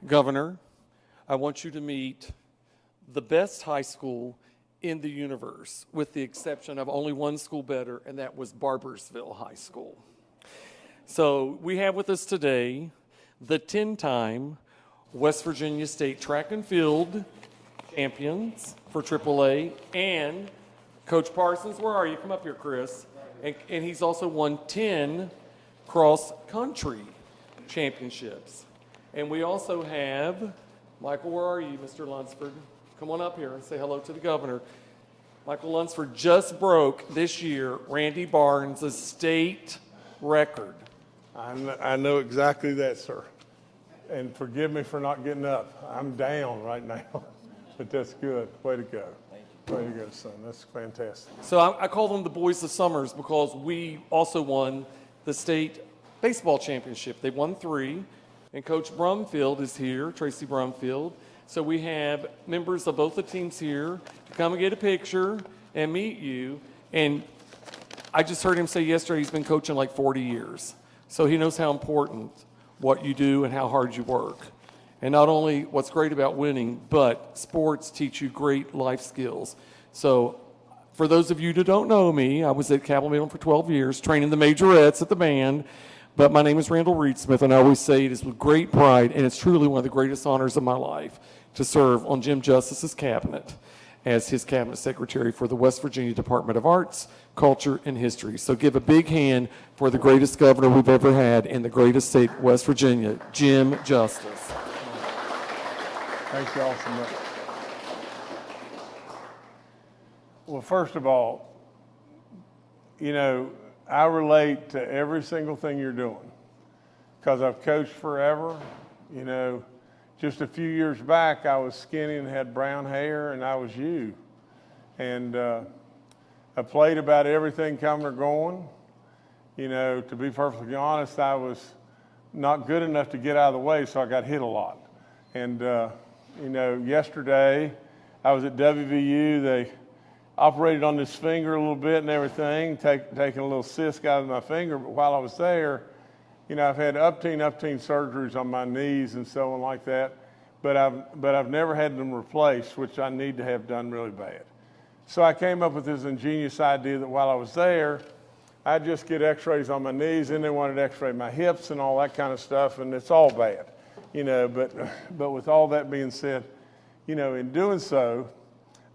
Governor, I want you to meet the best high school in the universe, with the exception of only one school better, and that was Barbersville High School. So we have with us today the 10-time West Virginia State Track and Field champions for AAA, and Coach Parsons, where are you? Come up here, Chris. And he's also won 10 cross-country championships. And we also have, Michael, where are you, Mr. Lunsford? Come on up here and say hello to the governor. Michael Lunsford just broke this year Randy Barnes' state record. I know exactly that, sir. And forgive me for not getting up. I'm down right now, but that's good. Way to go. Way to go, son. That's fantastic. So I call them the Boys of Summers because we also won the state baseball championship. They won 3, and Coach Brumfield is here, Tracy Brumfield. So we have members of both the teams here to come and get a picture and meet you. And I just heard him say yesterday he's been coaching like 40 years. So he knows how important what you do and how hard you work. And not only what's great about winning, but sports teach you great life skills. So for those of you that don't know me, I was at Cabell Midland for 12 years, training the majorettes at the band. But my name is Randall Reed-Smith, and I always say it is with great pride, and it's truly one of the greatest honors of my life to serve on Jim Justice's cabinet as his cabinet secretary for the West Virginia Department of Arts, Culture, and History. So give a big hand for the greatest governor we've ever had in the greatest state, West Virginia, Jim Justice. Thank you all so much. Well, first of all, you know, I relate to every single thing you're doing because I've coached forever. You know, just a few years back, I was skinny and had brown hair, and I was you. And I played about everything coming or going. You know, to be perfectly honest, I was not good enough to get out of the way, so I got hit a lot. And you know, yesterday I was at WVU. They operated on this finger a little bit and everything, taking a little cyst out of my finger. But while I was there, you know, I've had upteen surgeries on my knees and so on like that. But I've never had them replaced, which I need to have done really bad. So I came up with this ingenious idea that while I was there, I'd just get x-rays on my knees, and they wanted to x-ray my hips and all that kind of stuff, and it's all bad. You know, but with all that being said, you know, in doing so,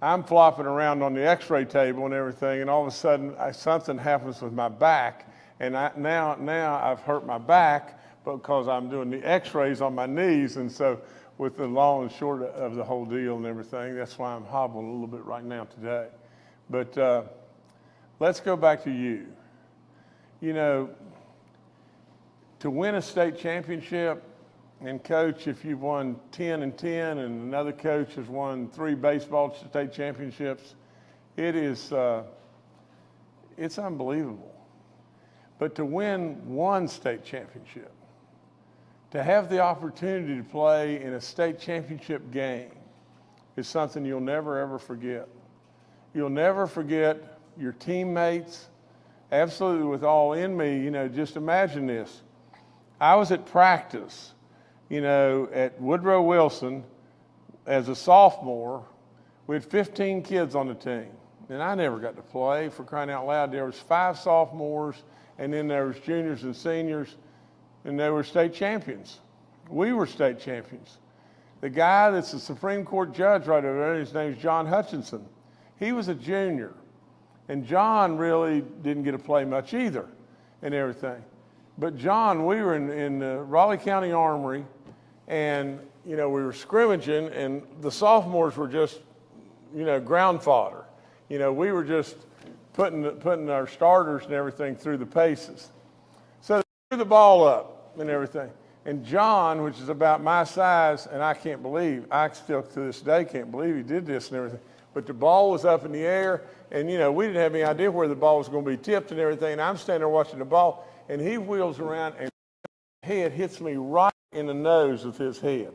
I'm flopping around on the x-ray table and everything, and all of a sudden something happens with my back, and now I've hurt my back because I'm doing the x-rays on my knees. And so with the long and short of the whole deal and everything, that's why I'm hobbling a little bit right now today. But let's go back to you. You know, to win a state championship, and coach, if you've won 10 and 10, and another coach has won 3 baseball state championships, it's unbelievable. But to win 1 state championship, to have the opportunity to play in a state championship game is something you'll never, ever forget. You'll never forget your teammates. Absolutely, with all in me, you know, just imagine this. I was at practice, you know, at Woodrow Wilson as a sophomore. We had 15 kids on the team, and I never got to play, for crying out loud. There was 5 sophomores, and then there was juniors and seniors, and they were state champions. We were state champions. The guy that's the Supreme Court judge right over there, his name's John Hutchinson. He was a junior, and John really didn't get to play much either and everything. But John, we were in the Raleigh County Armory, and, you know, we were scrimmaging, and the sophomores were just, you know, ground fodder. You know, we were just putting our starters and everything through the paces. So they threw the ball up and everything. And John, which is about my size, and I still to this day can't believe he did this and everything, but the ball was up in the air, and, you know, we didn't have any idea where the ball was going to be tipped and everything, and I'm standing there watching the ball, and he wheels around, and his head hits me right in the nose with his head.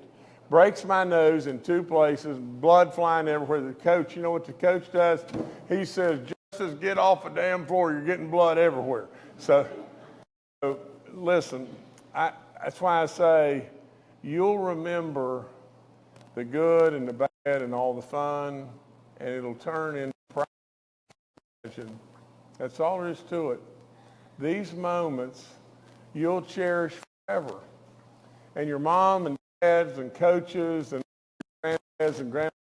Breaks my nose in 2 places, blood flying everywhere. The coach, you know what the coach does? He says, "Justice, get off the damn floor. You're getting blood everywhere." So listen, that's why I say you'll remember the good and the bad and all the fun, and it'll turn into pride. That's all there is to it. These moments you'll cherish forever. And your mom and dads and coaches and granddads and grandmas,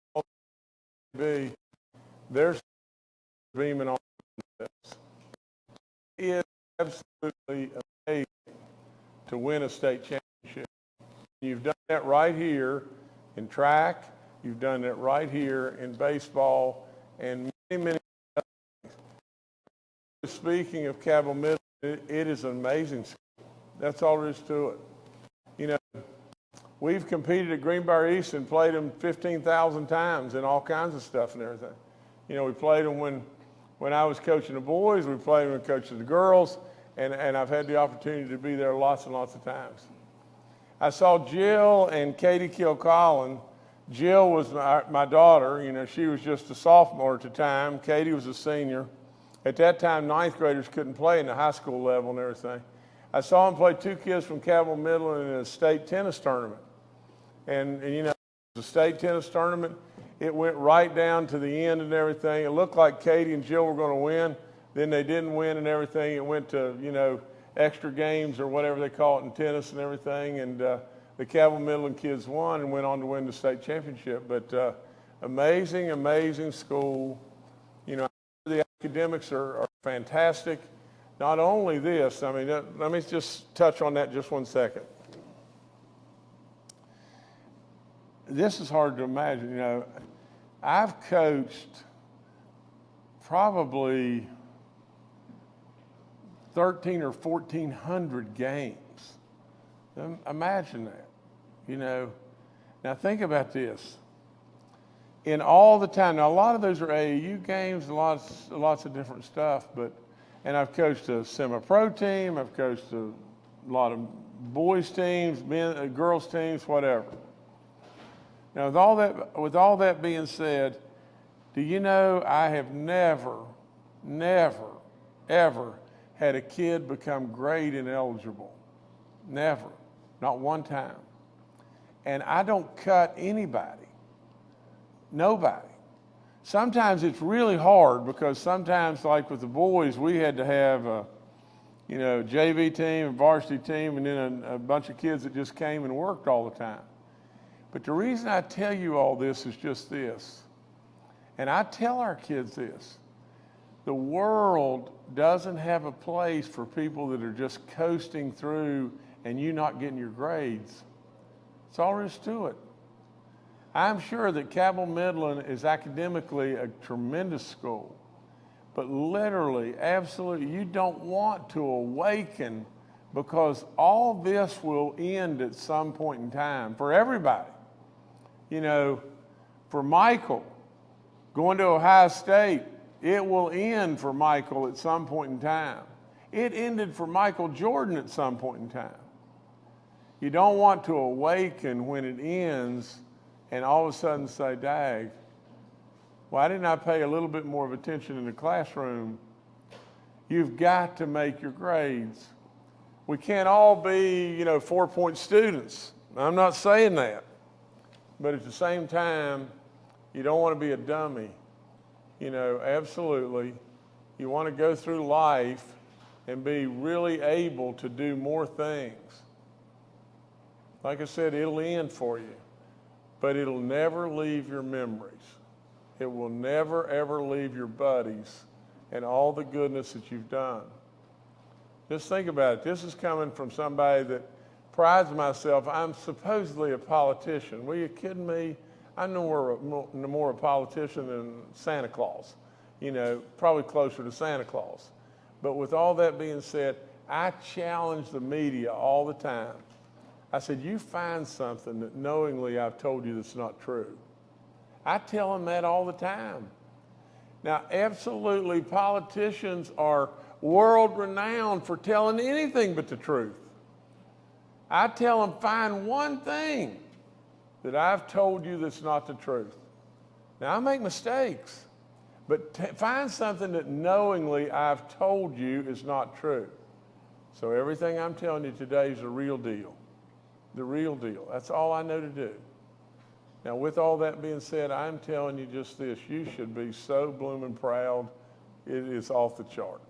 they're beaming on this. It is absolutely amazing to win a state championship. You've done that right here in track. You've done it right here in baseball and many, many other things. Speaking of Cabell Midland, it is an amazing school. That's all there is to it. You know, we've competed at Greenbrier East and played them 15,000 times and all kinds of stuff and everything. You know, we played them when I was coaching the boys, we played them when coaching the girls, and I've had the opportunity to be there lots and lots of times. I saw Jill and Katie Kilcolin. Jill was my daughter. You know, she was just a sophomore at the time. Katie was a senior. At that time, ninth graders couldn't play in the high school level and everything. I saw him play two kids from Cabell Midland in a state tennis tournament. And you know, the state tennis tournament, it went right down to the end and everything. It looked like Katie and Jill were going to win. Then they didn't win and everything. It went to, you know, extra games or whatever they call it in tennis and everything. And the Cabell Midland kids won and went on to win the state championship. But amazing, amazing school. You know, the academics are fantastic. Not only this, I mean, let me just touch on that just 1 second. This is hard to imagine, you know. I've coached probably 1,300 or 1,400 games. Imagine that, you know. Now think about this. In all the time, now a lot of those are AAU games, lots of different stuff, and I've coached a semi-pro team, I've coached a lot of boys teams, girls teams, whatever. Now with all that being said, do you know I have never, ever had a kid become grade ineligible? Never, not one time. And I don't cut anybody, nobody. Sometimes it's really hard because sometimes, like with the boys, we had to have a, you know, JV team, a varsity team, and then a bunch of kids that just came and worked all the time. But the reason I tell you all this is just this, and I tell our kids this: the world doesn't have a place for people that are just coasting through and you not getting your grades. That's all there is to it. I'm sure that Cabell Midland is academically a tremendous school, but literally, absolutely, you don't want to awaken, because all this will end at some point in time for everybody. You know, for Michael, going to Ohio State, it will end for Michael at some point in time. It ended for Michael Jordan at some point in time. You don't want to awaken when it ends and all of a sudden say, dag, why didn't I pay a little bit more of attention in the classroom? You've got to make your grades. We can't all be, you know, 4-point students. I'm not saying that. But at the same time, you don't want to be a dummy. You know, absolutely. You want to go through life and be really able to do more things. Like I said, it'll end for you, but it'll never leave your memories. It will never, ever leave your buddies and all the goodness that you've done. Just think about it. This is coming from somebody that prides myself. I'm supposedly a politician. Were you kidding me? I'm no more a politician than Santa Claus. You know, probably closer to Santa Claus. But with all that being said, I challenge the media all the time. I said, you find something that knowingly I've told you that's not true. I tell them that all the time. Now, absolutely, politicians are world-renowned for telling anything but the truth. I tell them, find one thing that I've told you that's not the truth. Now, I make mistakes, but find something that knowingly I've told you is not true. So everything I'm telling you today is a real deal. the real deal. That's all I know to do. Now, with all that being said, I'm telling you just this. You should be so blooming proud. It is off the chart.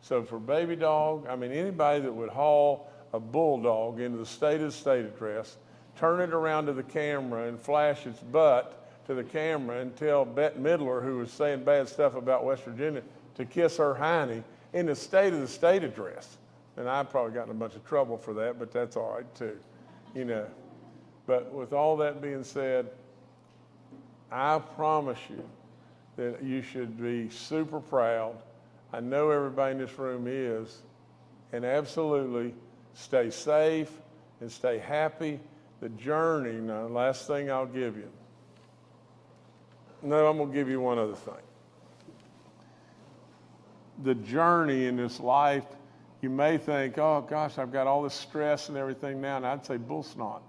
So for Baby Dog, I mean, anybody that would haul a bulldog into the state address, turn it around to the camera and flash its butt to the camera and tell Bette Midler, who was saying bad stuff about West Virginia, to kiss her hiney in the state address. And I've probably gotten a bunch of trouble for that, but that's all right too, you know. But with all that being said, I promise you that you should be super proud. I know everybody in this room is, and absolutely stay safe and stay happy. The journey, now, last thing I'll give you. No, I'm going to give you one other thing. The journey in this life, you may think, oh gosh, I've got all this stress and everything now, and I'd say bull snot.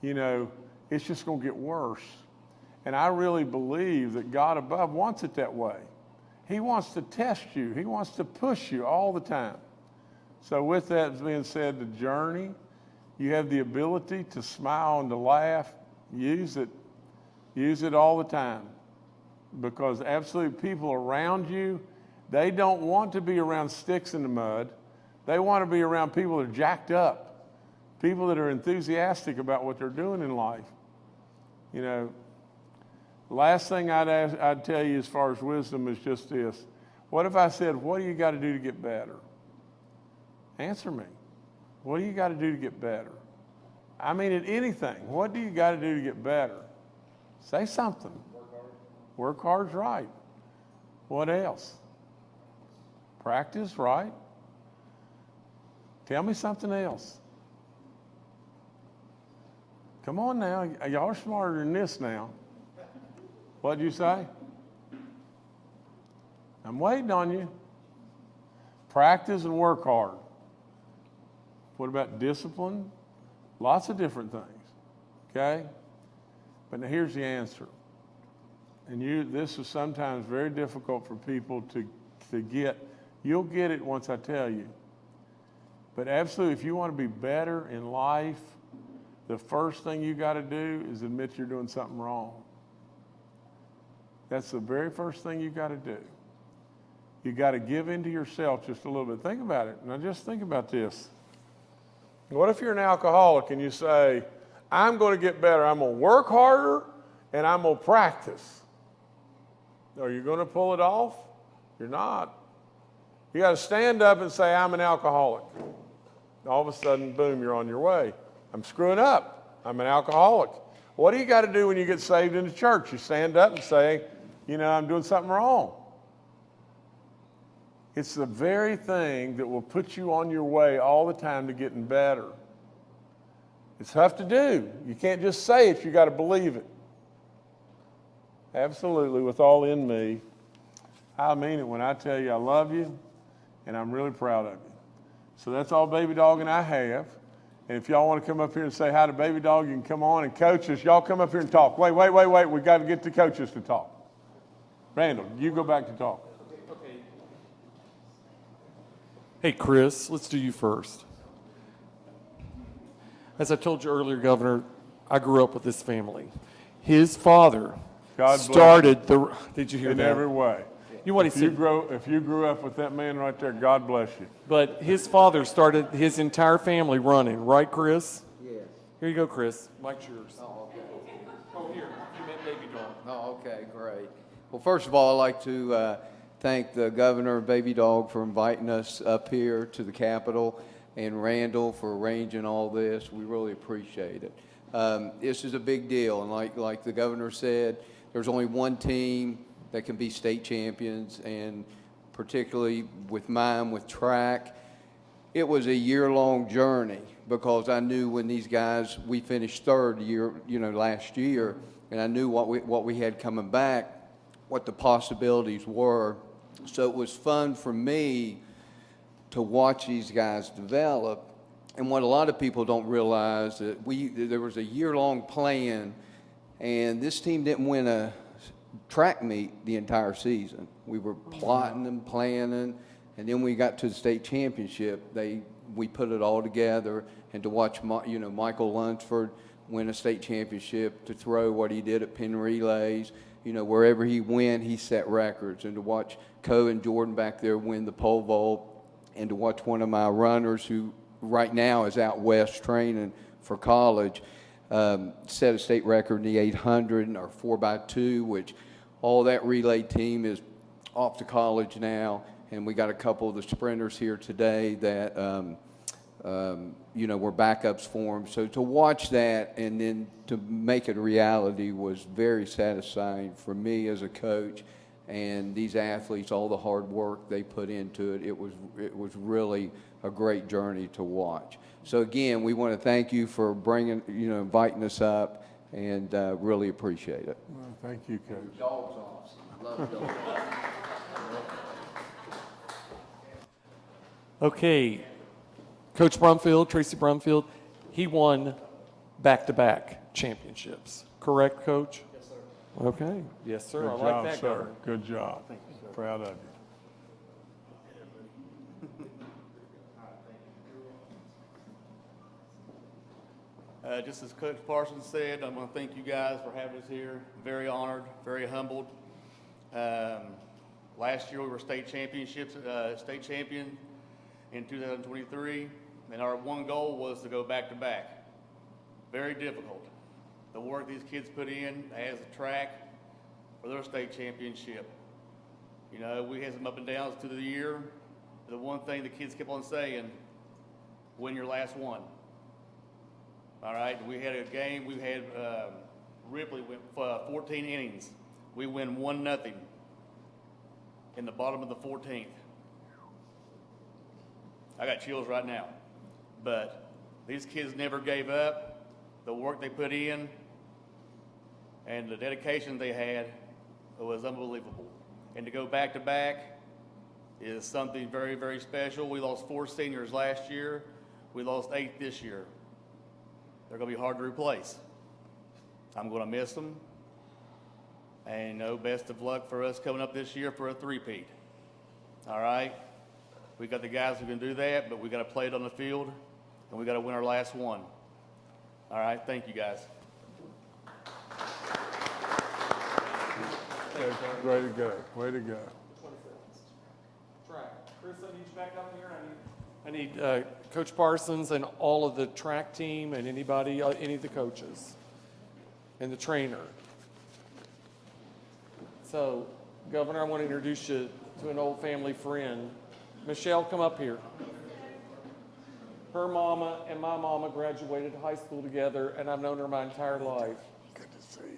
You know, it's just going to get worse. And I really believe that God above wants it that way. He wants to test you. He wants to push you all the time. So with that being said, the journey, you have the ability to smile and to laugh. Use it. Use it all the time. Because absolutely people around you, they don't want to be around sticks in the mud. They want to be around people that are jacked up. People that are enthusiastic about what they're doing in life. You know, last thing I'd tell you as far as wisdom is just this. What if I said, what do you got to do to get better? Answer me. What do you got to do to get better? I mean, at anything. What do you got to do to get better? Say something. Work hard. Work hard's right. What else? Practice, right? Tell me something else. Come on now. Y'all are smarter than this now. What'd you say? I'm waiting on you. Practice and work hard. What about discipline? Lots of different things. Okay? But now here's the answer. And this is sometimes very difficult for people to get. You'll get it once I tell you. But absolutely, if you want to be better in life, the first thing you got to do is admit you're doing something wrong. That's the very first thing you got to do. You got to give in to yourself just a little bit. Think about it. Now just think about this. What if you're an alcoholic and you say, I'm going to get better. I'm going to work harder and I'm going to practice. Are you going to pull it off? You're not. You got to stand up and say, I'm an alcoholic. All of a sudden, boom, you're on your way. I'm screwing up. I'm an alcoholic. What do you got to do when you get saved in the church? You stand up and say, you know, I'm doing something wrong. It's the very thing that will put you on your way all the time to getting better. It's tough to do. You can't just say it. You got to believe it. Absolutely, with all in me, I mean it when I tell you I love you and I'm really proud of you. So that's all Baby Dog and I have. And if y'all want to come up here and say hi to Baby Dog, you can come on, and coaches, y'all come up here and talk. Wait. We got to get the coaches to talk. Randall, you go back to talk. Okay. Hey, Chris, let's do you first. As I told you earlier, Governor, I grew up with this family. His father started the. Did you hear that? In every way. You want to see? If you grew up with that man right there, God bless you. But his father started his entire family running, right, Chris? Yes. Here you go, Chris. Mike's yours. Oh, okay. Oh, here. You meant Baby Dog. Oh, okay, great. Well, first of all, I'd like to thank the governor and Baby Dog for inviting us up here to the Capitol, and Randall for arranging all this. We really appreciate it. This is a big deal, and like the governor said, there's only one team that can be state champions, and particularly with mine, with track, it was a year-long journey, because I knew when these guys, we finished third last year, and I knew what we had coming back, what the possibilities were. So it was fun for me to watch these guys develop. And what a lot of people don't realize, that there was a year-long plan, and this team didn't win a track meet the entire season. We were plotting and planning, and then we got to the state championship. They we put it all together, and to watch Michael Lunsford win a state championship, to throw what he did at Penn Relays, wherever he went, he set records, and to watch Co and Jordan back there win the pole vault, and to watch one of my runners who right now is out west training for college, set a state record in the 800 or 4x2, which all that relay team is off to college now, and we got a couple of the sprinters here today that were backups for them. So to watch that and then to make it a reality was very satisfying for me as a coach, and these athletes, all the hard work they put into it. It was really a great journey to watch. So again, we want to thank you for inviting us up, and really appreciate it. Well, thank you, Coach. Dog's awesome. Love dogs. Okay, Coach Brumfield, Tracy Brumfield, he won back-to-back championships. Correct, Coach? Yes, sir. Okay. Yes, sir. Good I job, like that, sir. Governor. Good job. Thank you, sir. Proud of you. Just as Coach Parsons said, I'm going to thank you guys for having us here. Very honored, very humbled. Last year we were state champion in 2023, and our one goal was to go back to back. Very difficult. The work these kids put in as a track for their state championship. We had some up and downs through the year. The one thing the kids kept on saying, win your last one. All right, we had a game, we had Ripley went 14 innings. We win 1-0 in the bottom of the 14th. I got chills right now. But these kids never gave up. The work they put in and the dedication they had was unbelievable. And to go back to back is something very, very special. We lost 4 seniors last year. We lost 8 this year. They're going to be hard to replace. I'm going to miss them. And best of luck for us coming up this year for a three-peat. All right? We got the guys who can do that, but we got to play it on the field, and we got to win our last one. All right? Thank you, guys. Way to go. Way to go. Track. Chris, I need you back up here. I need Coach Parsons and all of the track team and anybody, any of the coaches and the trainer. So, Governor, I want to introduce you to an old family friend. Michelle, come up here. Her mama and my mama graduated high school together, and I've known her my entire life. Good to see you.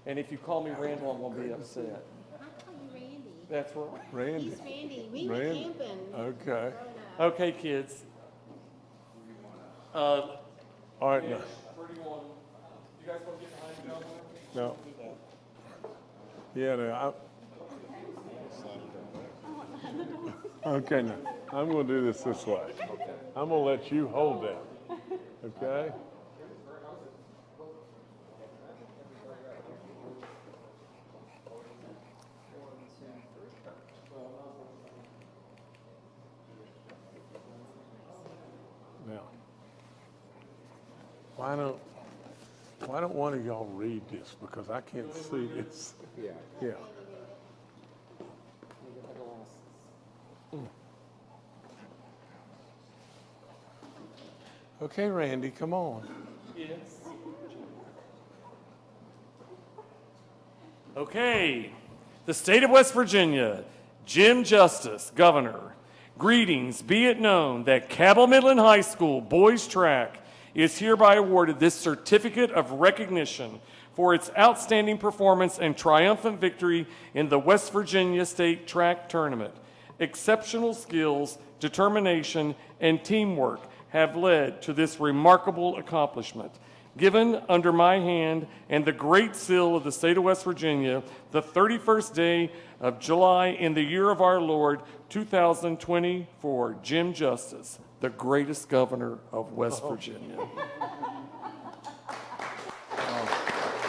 And if you call me Randall, I'm going to be upset. I call you Randy. That's right. Randy. He's Randy. We went camping. Okay. growing up. Okay, kids. All right. Mitch, Now. where do you want? You guys want to get behind the governor? No. Yeah, no, okay, now, I'm going to do this way. I'm going to let you hold that, okay? Now, why don't one of y'all read this, because I can't see this. Yeah. Yeah. Okay, Randy, come on. Yes. Okay. The state of West Virginia, Jim Justice, Governor. Greetings. Be it known that Cabell Midland High School boys track is hereby awarded this certificate of recognition for its outstanding performance and triumphant victory in the West Virginia State Track Tournament. Exceptional skills, determination, and teamwork have led to this remarkable accomplishment. Given under my hand and the great seal of the state of West Virginia, the 31st day of July in the year of our Lord, 2024, Jim Justice, the greatest governor of West Virginia.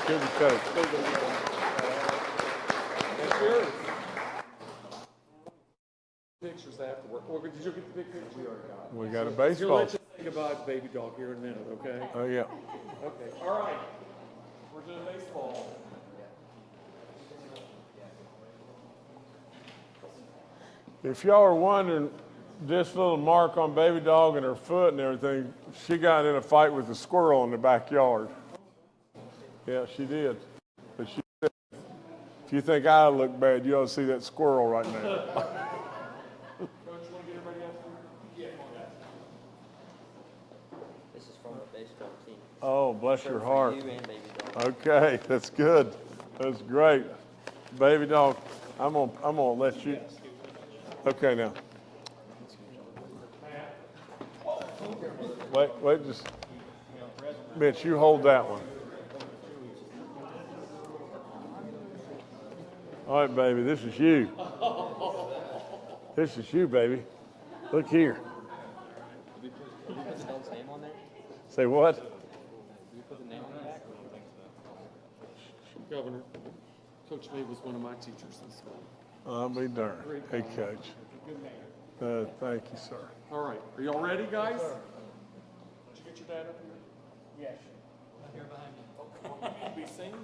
Good coach. That's yours. Pictures afterward. Or did you get the big picture? We already got it. We got a You'll baseball. let you say goodbye to baby dog here in a minute, okay? Oh, yeah. Okay, all right. We're doing baseball. If y'all are wondering, this little mark on baby dog and her foot and everything, she got in a fight with a squirrel in the backyard. Yeah, she did. But she said, if you think I look bad, you ought to see that squirrel right now. Coach, you want to get everybody out here? Yeah, come on, guys. This is from the baseball team. Oh, bless your heart. You and baby dog. Okay, that's good. That's great. Baby dog, I'm gonna let you. Okay, now. Wait, just. Mitch, you hold that one. All right, baby, this is you. This is you, baby. Look here. Did you put the dog's name on there? Say what? Did you put the name on the back? Governor, Coach May was one of my teachers in school. I'll be darned. Hey, Coach. Thank you, sir. All right, are y'all ready, guys? Did you get your dad up here? Yes. I'm here behind you. Be singing.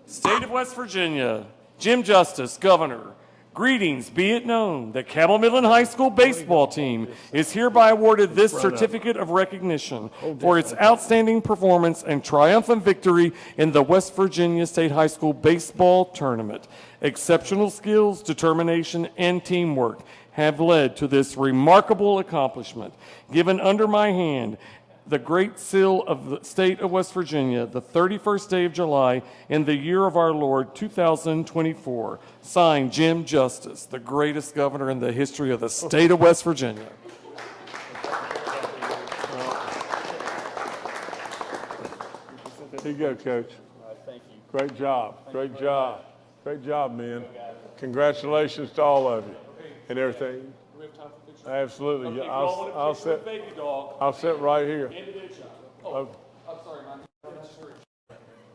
State of West Virginia, Jim Justice, Governor. Greetings, be it known that Cabell Midland High School baseball team is hereby awarded this certificate of recognition for its outstanding performance and triumphant victory in the West Virginia State High School baseball tournament. Exceptional skills, determination, and teamwork have led to this remarkable accomplishment. Given under my hand, the Great Seal of the State of West Virginia, the 31st day of July in the year of our Lord, 2024. Signed, Jim Justice, the greatest governor in the history of the state of West Virginia. Here you go, Coach. Thank you. Great job. Great job. Great job, man. Congratulations to all of you and everything. Do we have time for pictures? Absolutely. Okay, Yeah, if you all want I'll a picture with sit. baby dog, I'll sit right here. individual. Oh, Okay. I'm sorry, man. That's yours.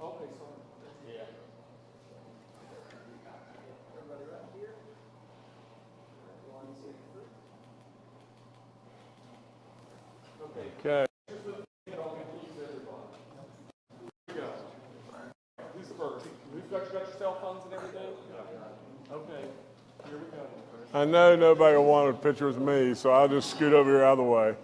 Okay, sorry. Yeah. Okay. Who's first? Who's got your cell phones and everything? Okay, here we go. I know nobody will want a picture with me, so I'll just scoot over here out of the way.